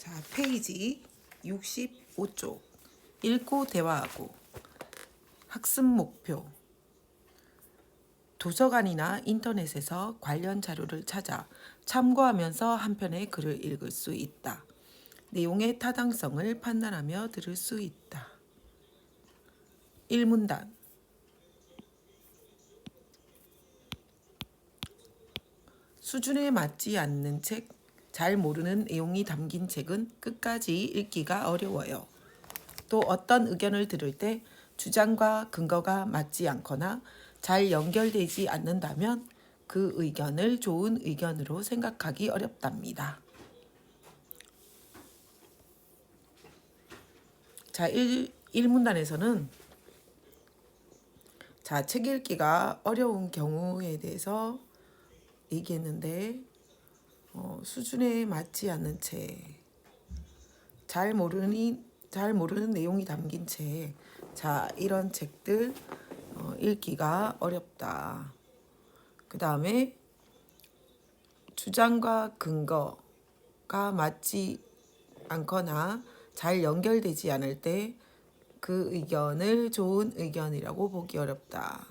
자, 페이지 65쪽. 읽고 대화하고. 학습 목표. 도서관이나 인터넷에서 관련 자료를 찾아 참고하면서 한 편의 글을 읽을 수 있다. 내용의 타당성을 판단하며 들을 수 있다. 1문단. 수준에 맞지 않는 책, 잘 모르는 내용이 담긴 책은 끝까지 읽기가 어려워요. 또 어떤 의견을 들을 때 주장과 근거가 맞지 않거나 잘 연결되지 않는다면 그 의견을 좋은 의견으로 생각하기 어렵답니다. 자, 1문단에서는 책 읽기가 어려운 경우에 대해서 얘기했는데 수준에 맞지 않는 책, 잘 모르는 내용이 담긴 책, 이런 책들 읽기가 어렵다. 그 다음에 주장과 근거가 맞지 않거나 잘 연결되지 않을 때 그 의견을 좋은 의견이라고 보기 어렵다.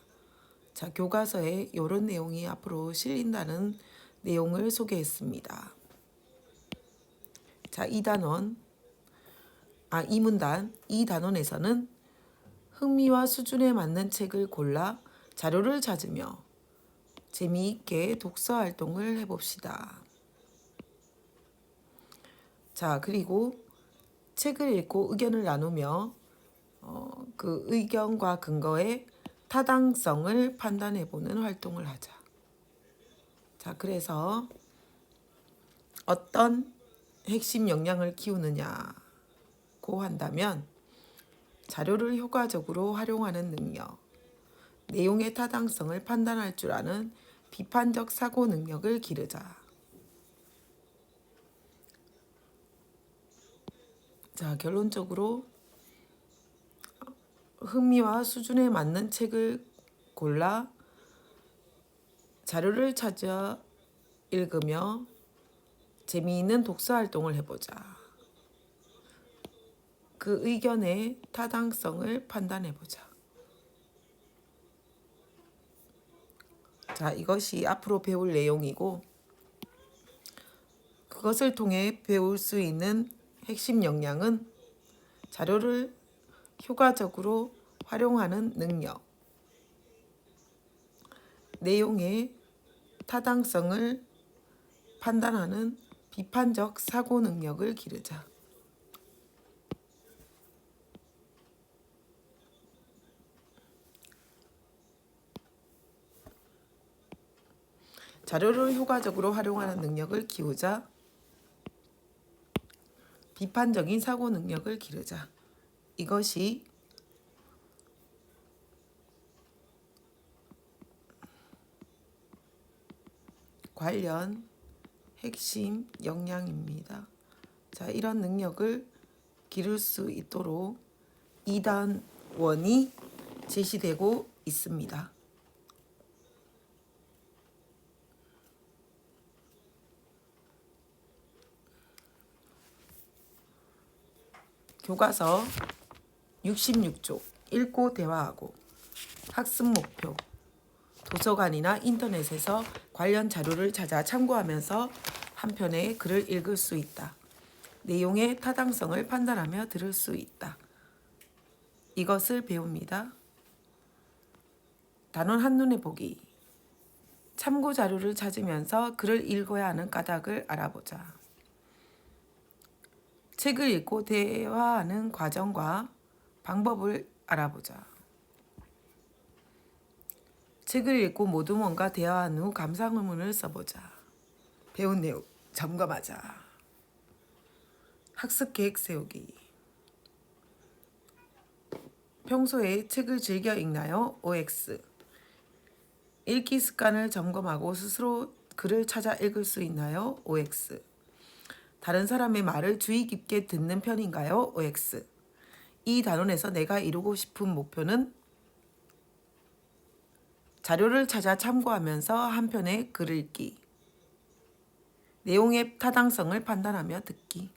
교과서에 이런 내용이 앞으로 실린다는 내용을 소개했습니다. 이 문단, 이 단원에서는 흥미와 수준에 맞는 책을 골라 자료를 찾으며 재미있게 독서 활동을 해봅시다. 그리고 책을 읽고 의견을 나누며 그 의견과 근거의 타당성을 판단해보는 활동을 하자. 그래서 어떤 핵심 역량을 키우느냐고 한다면 자료를 효과적으로 활용하는 능력, 내용의 타당성을 판단할 줄 아는 비판적 사고 능력을 기르자. 결론적으로 흥미와 수준에 맞는 책을 골라 자료를 찾아 읽으며 재미있는 독서 활동을 해보자. 그 의견의 타당성을 판단해보자. 이것이 앞으로 배울 내용이고, 그것을 통해 배울 수 있는 핵심 역량은 자료를 효과적으로 활용하는 능력, 내용의 타당성을 판단하는 비판적 사고 능력을 기르자. 자료를 효과적으로 활용하는 능력을 키우자. 비판적인 사고 능력을 기르자. 이것이 관련 핵심 역량입니다. 이런 능력을 기를 수 있도록 2단원이 제시되고 있습니다. 교과서 66쪽 읽고 대화하고. 학습 목표. 도서관이나 인터넷에서 관련 자료를 찾아 참고하면서 한 편의 글을 읽을 수 있다. 내용의 타당성을 판단하며 들을 수 있다. 이것을 배웁니다. 단원 한눈에 보기. 참고 자료를 찾으면서 글을 읽어야 하는 까닭을 알아보자. 책을 읽고 대화하는 과정과 방법을 알아보자. 책을 읽고 모두먼과 대화한 후 감상문을 써보자. 배운 내용 점검하자. 학습 계획 세우기. 평소에 책을 즐겨 읽나요? OX. 읽기 습관을 점검하고 스스로 글을 찾아 읽을 수 있나요? OX. 다른 사람의 말을 주의 깊게 듣는 편인가요? OX. 이 단원에서 내가 이루고 싶은 목표는 자료를 찾아 참고하면서 한 편의 글을 읽기. 내용의 타당성을 판단하며 듣기.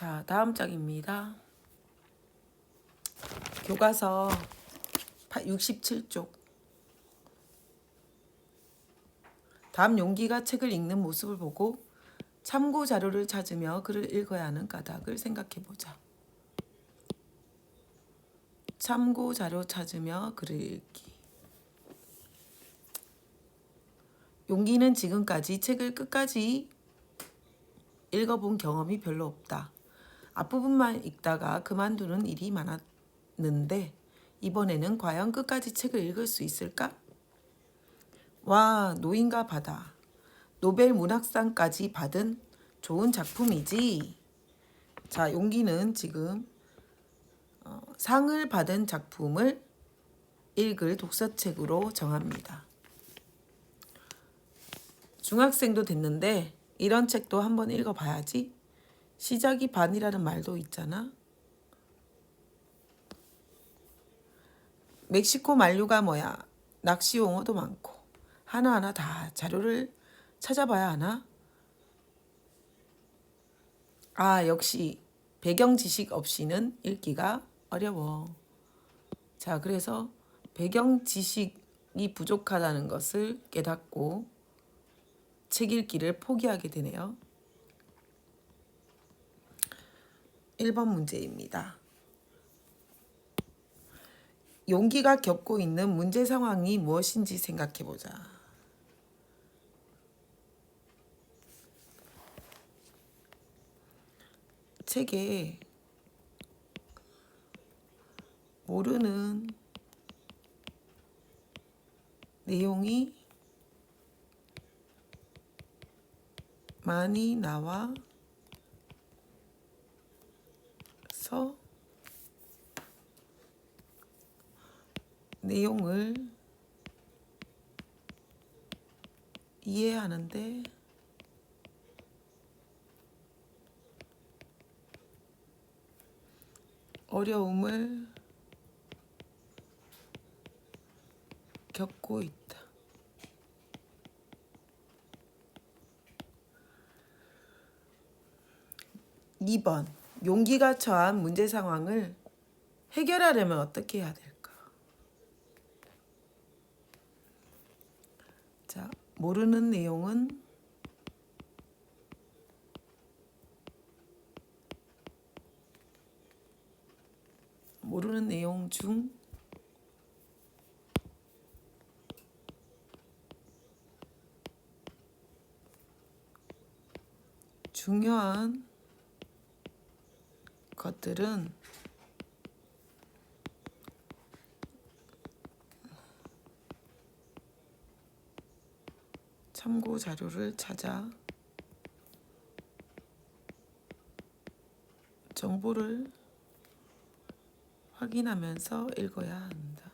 자, 다음 장입니다. 교과서 67쪽. 다음 용기가 책을 읽는 모습을 보고 참고 자료를 찾으며 글을 읽어야 하는 까닭을 생각해 보자. 참고 자료 찾으며 글을 읽기. 용기는 지금까지 책을 끝까지 읽어본 경험이 별로 없다. 앞부분만 읽다가 그만두는 일이 많았는데 이번에는 과연 끝까지 책을 읽을 수 있을까? 와, 노인과 바다. 노벨 문학상까지 받은 좋은 작품이지. 자, 용기는 지금 상을 받은 작품을 읽을 독서책으로 정합니다. 중학생도 됐는데 이런 책도 한번 읽어봐야지. 시작이 반이라는 말도 있잖아. 멕시코 만류가 뭐야? 낚시 용어도 많고 하나하나 다 자료를 찾아봐야 하나? 아, 역시 배경 지식 없이는 읽기가 어려워. 자, 그래서 배경 지식이 부족하다는 것을 깨닫고 책 읽기를 포기하게 되네요. 1번 문제입니다. 용기가 겪고 있는 문제 상황이 무엇인지 생각해 보자. 책에 모르는 내용이 많이 나와서 내용을 이해하는데 어려움을 겪고 있다. 2번. 용기가 처한 문제 상황을 해결하려면 어떻게 해야 될까? 자, 모르는 내용 중 중요한 것들은 참고 자료를 찾아 정보를 확인하면서 읽어야 한다.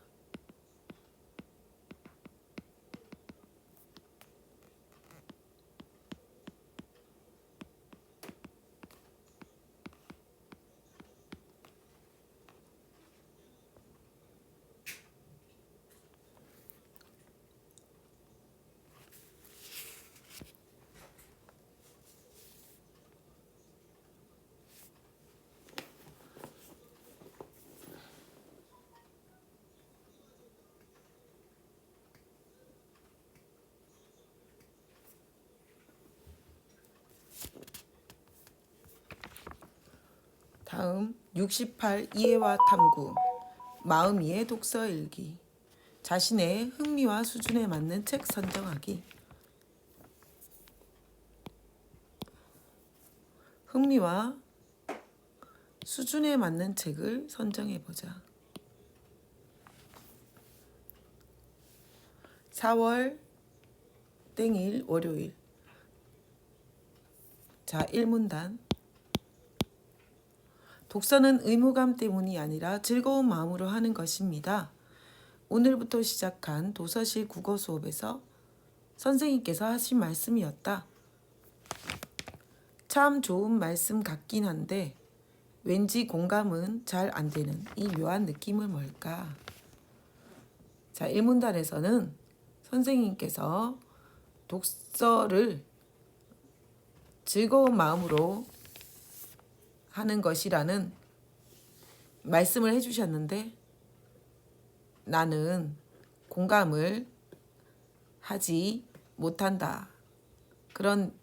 다음 68 이해와 탐구 마음 이해 독서 일기 자신의 흥미와 수준에 맞는 책 선정하기 흥미와 수준에 맞는 책을 선정해 보자. 4월 땡일 월요일. 자, 1문단. 독서는 의무감 때문이 아니라 즐거운 마음으로 하는 것입니다. 오늘부터 시작한 도서실 국어 수업에서 선생님께서 하신 말씀이었다. 참 좋은 말씀 같긴 한데 왠지 공감은 잘 안 되는 이 묘한 느낌은 뭘까? 자, 1문단에서는 선생님께서 독서를 즐거운 마음으로 하는 것이라는 말씀을 해주셨는데 나는 공감을 하지 못한다. 그런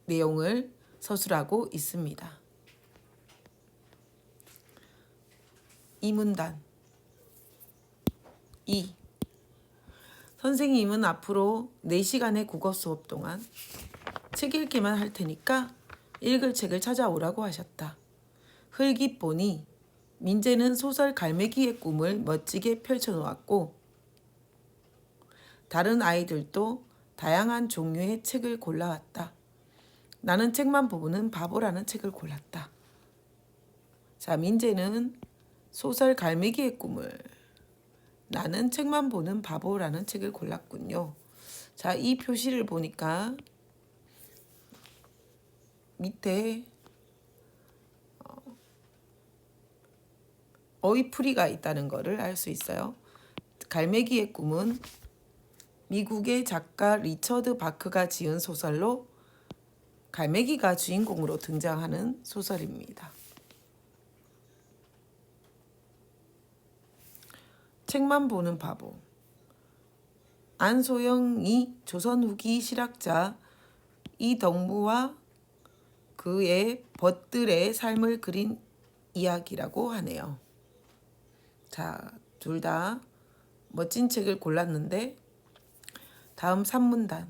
내용을 서술하고 있습니다. 이문단 2. 선생님은 앞으로 4시간의 국어 수업 동안 책 읽기만 할 테니까 읽을 책을 찾아오라고 하셨다. 흘깃 보니 민재는 소설 갈매기의 꿈을 멋지게 펼쳐놓았고 다른 아이들도 다양한 종류의 책을 골라왔다. 나는 책만 보는 바보라는 책을 골랐다. 자, 민재는 소설 갈매기의 꿈을, 나는 책만 보는 바보라는 책을 골랐군요. 자, 이 표시를 보니까 밑에 어휘풀이가 있다는 것을 알 수 있어요. 갈매기의 꿈은 미국의 작가 리처드 바크가 지은 소설로 갈매기가 주인공으로 등장하는 소설입니다. 책만 보는 바보. 안소영이 조선 후기 실학자 이덕무와 그의 벗들의 삶을 그린 이야기라고 하네요. 자, 둘 다 멋진 책을 골랐는데 다음 3문단.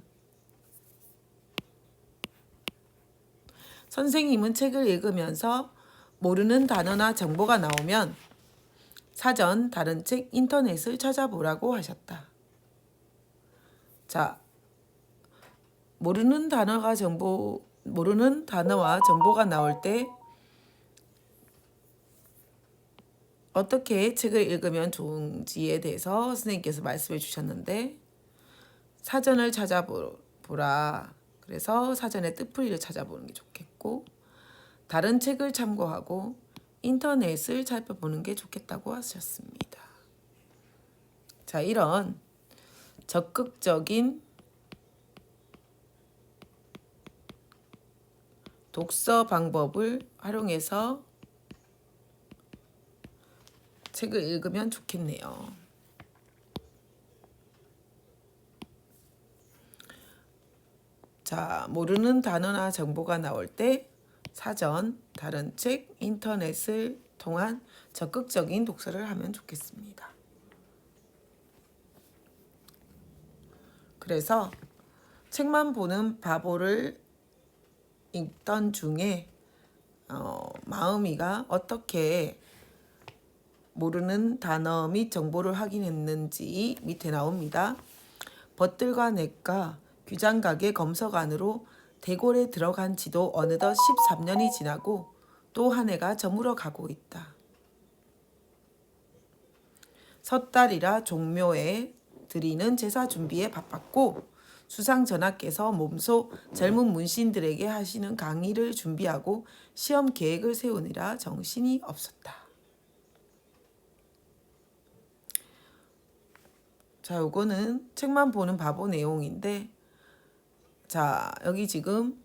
선생님은 책을 읽으면서 모르는 단어나 정보가 나오면 사전, 다른 책, 인터넷을 찾아보라고 하셨다. 자, 모르는 단어와 정보가 나올 때 어떻게 책을 읽으면 좋은지에 대해서 선생님께서 말씀해 주셨는데 사전을 찾아보라. 그래서 사전의 뜻풀이를 찾아보는 게 좋겠고 다른 책을 참고하고 인터넷을 살펴보는 게 좋겠다고 하셨습니다. 자, 이런 적극적인 독서 방법을 활용해서 책을 읽으면 좋겠네요. 자, 모르는 단어나 정보가 나올 때 사전, 다른 책, 인터넷을 통한 적극적인 독서를 하면 좋겠습니다. 그래서 책만 보는 바보를 읽던 중에 마음이가 어떻게 모르는 단어 및 정보를 확인했는지 밑에 나옵니다. 벗들과 넷과 규장각의 검석 안으로 대궐에 들어간 지도 어느덧 13년이 지나고 또 한 해가 저물어 가고 있다. 섣달이라 종묘에 드리는 제사 준비에 바빴고 수상전하께서 몸소 젊은 문신들에게 하시는 강의를 준비하고 시험 계획을 세우느라 정신이 없었다. 자, 요거는 책만 보는 바보 내용인데 자, 여기 지금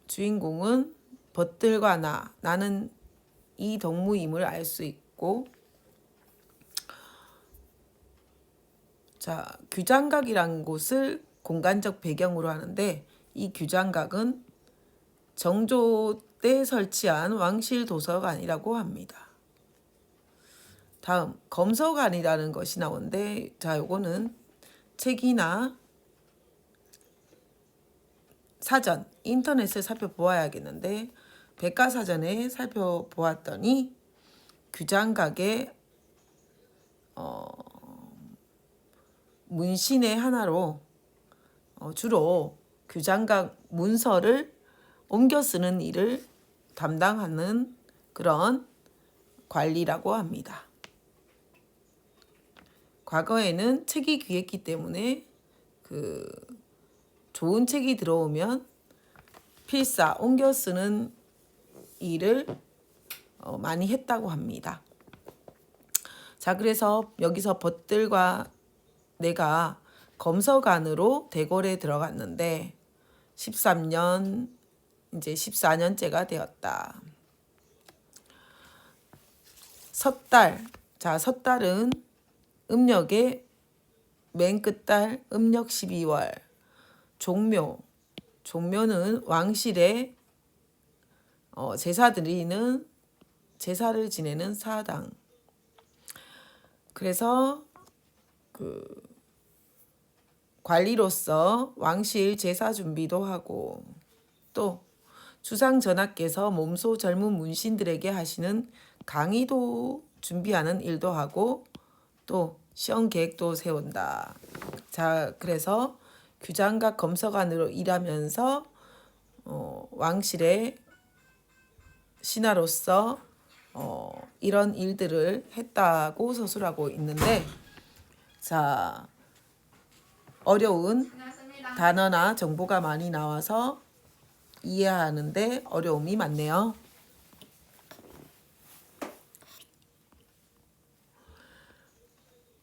주인공은 벗들과 나는 이 덕무임을 알 수 있고 자, 규장각이라는 곳을 공간적 배경으로 하는데 이 규장각은 정조 때 설치한 왕실 도서관이라고 합니다. 다음 검서관이라는 것이 나오는데 자, 요거는 책이나 사전, 인터넷을 살펴보아야겠는데 백과사전에 살펴보았더니 규장각의 문신의 하나로 주로 규장각 문서를 옮겨 쓰는 일을 담당하는 그런 관리라고 합니다. 과거에는 책이 귀했기 때문에 좋은 책이 들어오면 필사 옮겨 쓰는 일을 많이 했다고 합니다. 자, 그래서 여기서 벗들과 내가 검서관으로 대궐에 들어갔는데 13년 이제 14년째가 되었다. 섣달. 자, 섣달은 음력의 맨 끝달 음력 12월. 종묘. 종묘는 왕실의 제사를 지내는 사당. 그래서 그 관리로서 왕실 제사 준비도 하고, 또 주상 전하께서 몸소 젊은 문신들에게 하시는 강의도 준비하는 일도 하고, 또 시험 계획도 세운다. 자, 그래서 규장각 검서관으로 일하면서 왕실의 신하로서 이런 일들을 했다고 서술하고 있는데, 자, 어려운 단어나 정보가 많이 나와서 이해하는데 어려움이 많네요.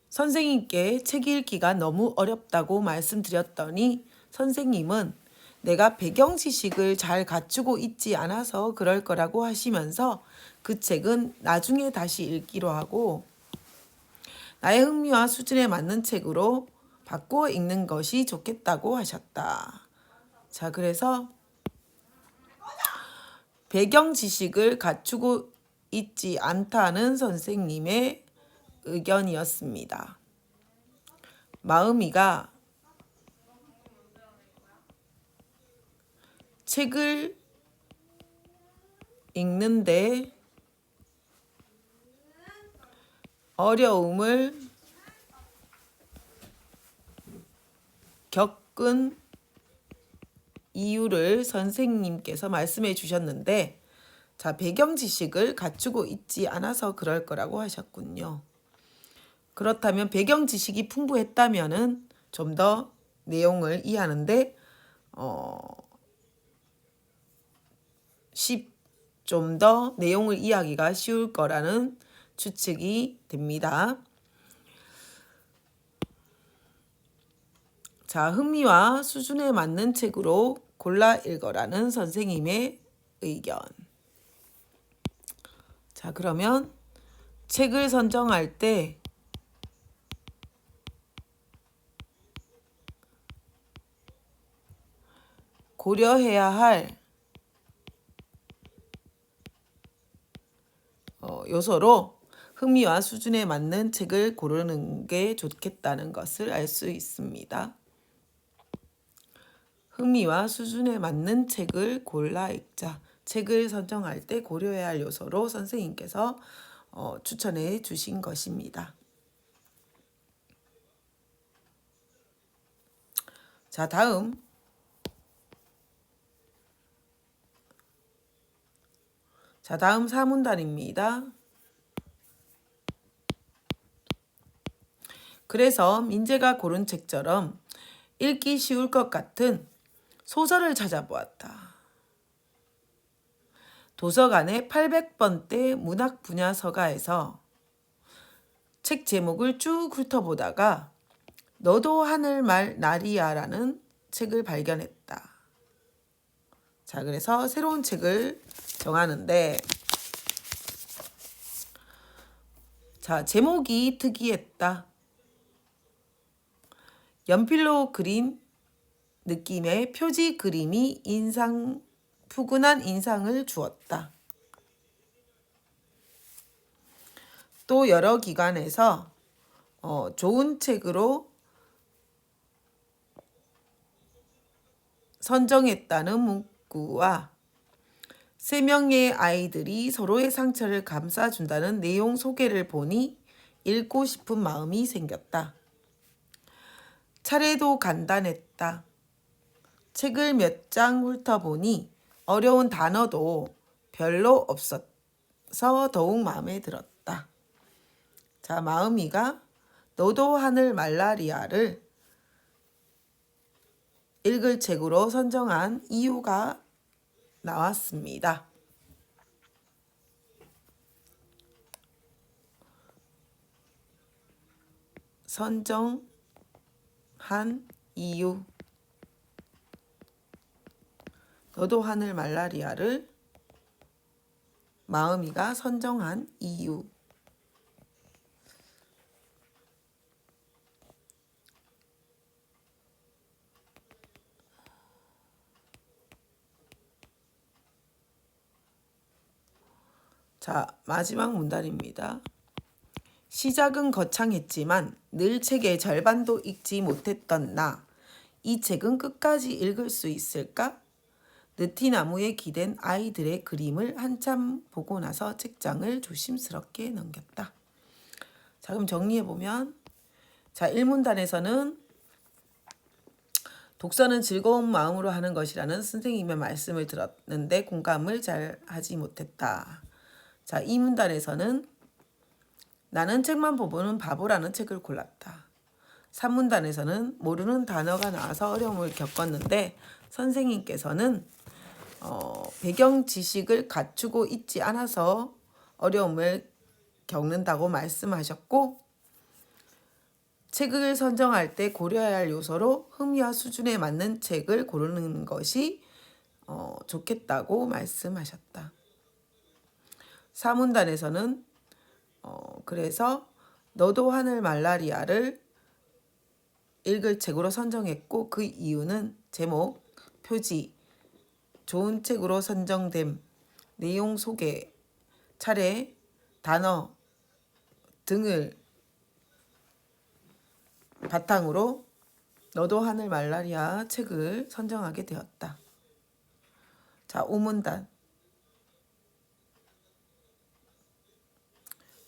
선생님께 책 읽기가 너무 어렵다고 말씀드렸더니 선생님은 내가 배경 지식을 잘 갖추고 있지 않아서 그럴 거라고 하시면서 그 책은 나중에 다시 읽기로 하고 나의 흥미와 수준에 맞는 책으로 바꾸어 읽는 것이 좋겠다고 하셨다. 자, 그래서 배경 지식을 갖추고 있지 않다는 선생님의 의견이었습니다. 마음이가 책을 읽는데 어려움을 겪은 이유를 선생님께서 말씀해 주셨는데, 자, 배경 지식을 갖추고 있지 않아서 그럴 거라고 하셨군요. 그렇다면 배경 지식이 풍부했다면은 좀 더 내용을 이해하는데 좀 더 내용을 이해하기가 쉬울 거라는 추측이 됩니다. 자, 흥미와 수준에 맞는 책으로 골라 읽어라는 선생님의 의견. 자, 그러면 책을 선정할 때 고려해야 할 요소로 흥미와 수준에 맞는 책을 고르는 게 좋겠다는 것을 알 수 있습니다. 흥미와 수준에 맞는 책을 골라 읽자. 책을 선정할 때 고려해야 할 요소로 선생님께서 추천해 주신 것입니다. 자, 다음 사문단입니다. 그래서 민재가 고른 책처럼 읽기 쉬울 것 같은 소설을 찾아보았다. 도서관의 800번대 문학 분야 서가에서 책 제목을 쭉 훑어보다가 너도 하늘 말 나리야라는 책을 발견했다. 자, 그래서 새로운 책을 정하는데, 자, 제목이 특이했다. 연필로 그린 느낌의 표지 그림이 푸근한 인상을 주었다. 또 여러 기관에서 좋은 책으로 선정했다는 문구와 3명의 아이들이 서로의 상처를 감싸준다는 내용 소개를 보니 읽고 싶은 마음이 생겼다. 차례도 간단했다. 책을 몇 장 훑어보니 어려운 단어도 별로 없어서 더욱 마음에 들었다. 자, 마음이가 너도 하늘 말라리아를 읽을 책으로 선정한 이유가 나왔습니다. 선정한 이유. 너도 하늘 말라리아를 마음이가 선정한 이유. 자, 마지막 문단입니다. 시작은 거창했지만 늘 책의 절반도 읽지 못했던 나. 이 책은 끝까지 읽을 수 있을까? 느티나무에 기댄 아이들의 그림을 한참 보고 나서 책장을 조심스럽게 넘겼다. 자, 그럼 정리해보면, 자, 1문단에서는 독서는 즐거운 마음으로 하는 것이라는 선생님의 말씀을 들었는데 공감을 잘 하지 못했다. 자, 2문단에서는 나는 책만 보고는 바보라는 책을 골랐다. 3문단에서는 모르는 단어가 나와서 어려움을 겪었는데 선생님께서는 배경 지식을 갖추고 있지 않아서 어려움을 겪는다고 말씀하셨고, 책을 선정할 때 고려해야 할 요소로 흥미와 수준에 맞는 책을 고르는 것이 좋겠다고 말씀하셨다. 4문단에서는 그래서 너도 하늘 말라리아를 읽을 책으로 선정했고, 그 이유는 제목, 표지, 좋은 책으로 선정됨, 내용 소개, 차례, 단어 등을 바탕으로 너도 하늘 말라리아 책을 선정하게 되었다. 자, 5문단.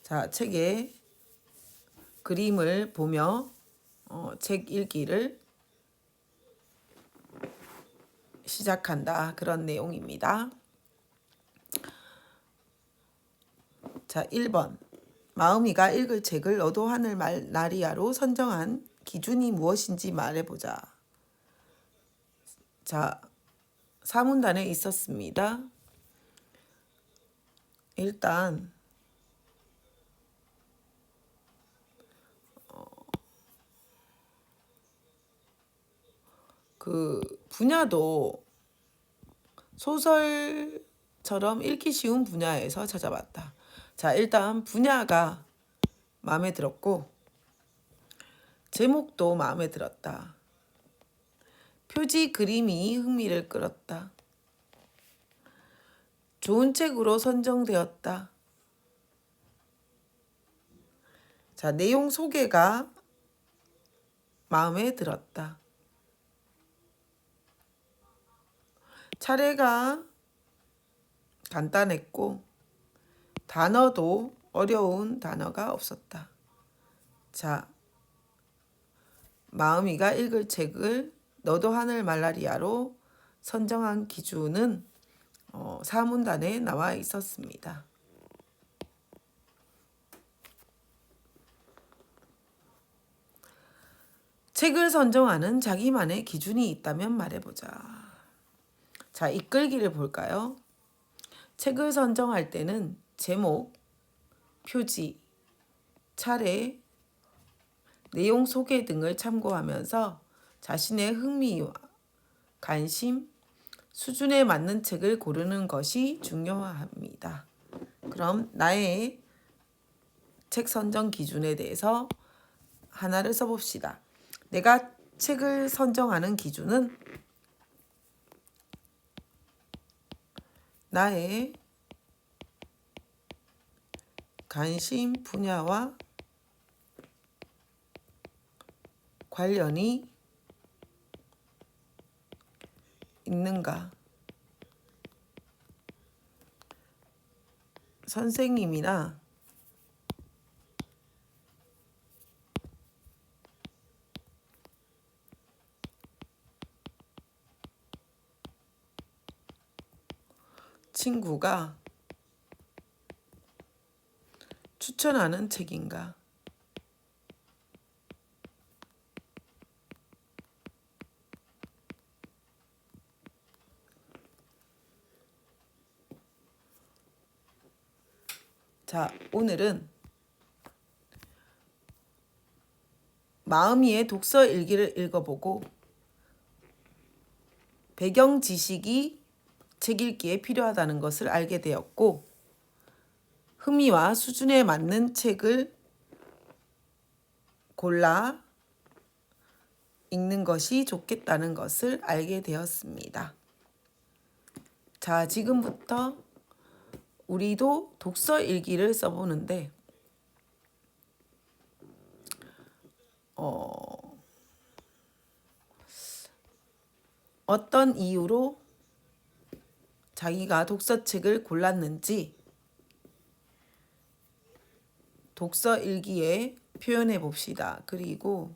자, 책의 그림을 보며 책 읽기를 시작한다. 그런 내용입니다. 자, 1번. 마음이가 읽을 책을 너도 하늘 말라리아로 선정한 기준이 무엇인지 말해보자. 자, 4문단에 있었습니다. 일단 그 분야도 소설처럼 읽기 쉬운 분야에서 찾아봤다. 자, 일단 분야가 마음에 들었고 제목도 마음에 들었다. 표지 그림이 흥미를 끌었다. 좋은 책으로 선정되었다. 자, 내용 소개가 마음에 들었다. 차례가 간단했고 단어도 어려운 단어가 없었다. 자, 마음이가 읽을 책을 너도 하늘 말라리아로 선정한 기준은 4문단에 나와 있었습니다. 책을 선정하는 자기만의 기준이 있다면 말해보자. 자, 이끌기를 볼까요? 책을 선정할 때는 제목, 표지, 차례, 내용 소개 등을 참고하면서 자신의 흥미와 관심, 수준에 맞는 책을 고르는 것이 중요합니다. 그럼 나의 책 선정 기준에 대해서 하나를 써봅시다. 내가 책을 선정하는 기준은 나의 관심 분야와 관련이 있는가? 선생님이나 친구가 추천하는 책인가? 자, 오늘은 마음이의 독서 일기를 읽어보고 배경 지식이 책 읽기에 필요하다는 것을 알게 되었고, 흥미와 수준에 맞는 책을 골라 읽는 것이 좋겠다는 것을 알게 되었습니다. 자, 지금부터 우리도 독서 일기를 써보는데, 어떤 이유로 자기가 독서책을 골랐는지 독서 일기에 표현해 봅시다. 그리고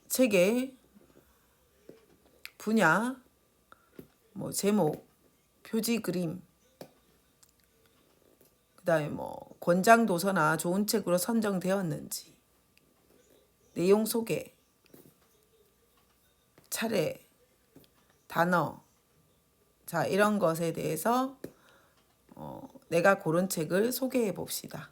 책의 분야, 제목, 표지 그림, 그다음에 권장 도서나 좋은 책으로 선정되었는지, 내용 소개, 차례, 단어, 자, 이런 것에 대해서 내가 고른 책을 소개해 봅시다.